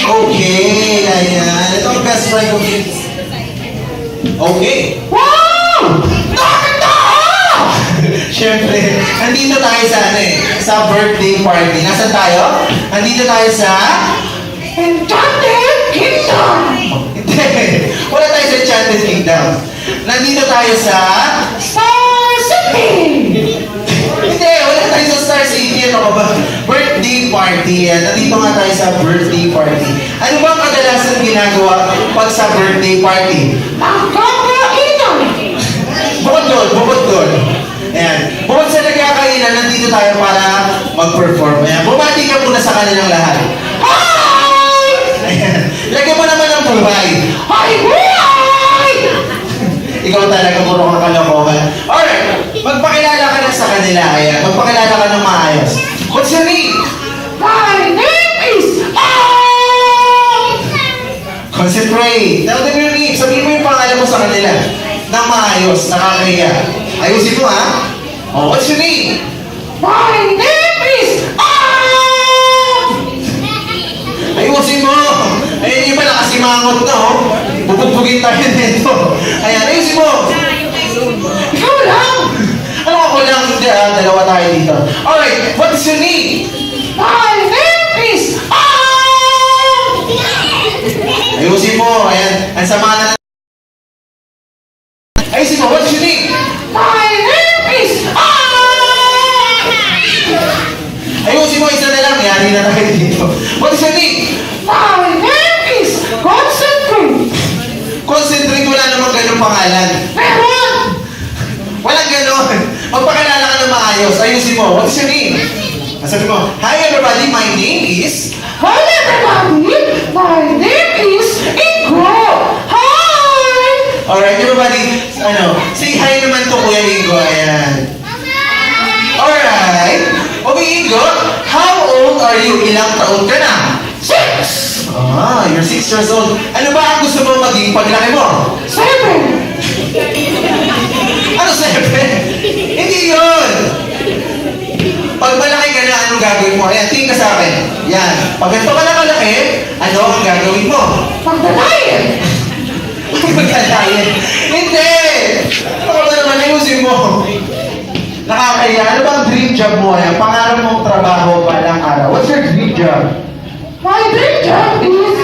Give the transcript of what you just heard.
Okay, ayan. Ito ang best friend ko. Okay. Wow! Nakakita! Siyempre, nandito tayo sa sa birthday party. Nasaan tayo? Nandito tayo sa... Enchanted Kingdom! Hindi. Wala tayo sa Enchanted Kingdom. Nandito tayo sa... Star City! Hindi, wala tayo sa Star City. Ano ka ba? Birthday party. Nandito nga tayo sa birthday party. Ano ba ang kadalasan ginagawa pag sa birthday party? Magkakainan! Bukod doon. Ayan. Bukod sa nagkakainan, nandito tayo para mag-perform. Ayan. Bumati ka muna sa kanilang lahat. Hi! Ayan. Lagyan mo naman ng buhay. Hi, buhay! Ikaw talaga puro kang kalokohan. Alright. Magpakilala ka na sa kanila. Ayan. Magpakilala ka ng maayos. What's your name? My name is Concentrate. Tell them your name. Sabihin mo yung pangalan mo sa kanila. Nang maayos. Nakakaya. Ayusin mo ha. Oh, what's your name? My name is Ayusin mo! Ayun yung pala nakasimangot na, oh. Bubugbugin tayo nito. Ayan, ayusin mo! Ikaw lang! Ano ako lang, dalawa tayo dito. Alright, what is your name? My name is Ayusin mo, ayan. Ang sama na. Ayusin mo, what's your name? My name is Ayusin mo, isa na lang. Yari na tayo dito. What is your name? My name is Concentrate! Concentrate, wala namang ganun pangalan. Meron! Walang ganun. Magpakilala ka ng maayos. Ayusin mo, what is your name? Sabi mo, hi everybody, my name is... Hi everybody! My name is Ingo! Hi! Alright, everybody, say hi naman to Kuya Ingo. Ayan. Alright. Okay, Ingo, how old are you? Ilang taon ka na? 6! Ah, you're 6 years old. Ano ba ang gusto mo maging paglaki mo? 7! Ano 7? Hindi yun! Pag malaki ka na, anong gagawin mo? Ayan, tingin ka sa akin. Yan. Pag ganito ka na kalaki, ano ang gagawin mo? Pagdalayan! Magkalayan. Hindi! Ano ba naman, ayusin mo? Nakakaya. Ano ba ang dream job mo? Ayan, pangarap mong trabaho balang araw. What's your dream job? My dream job is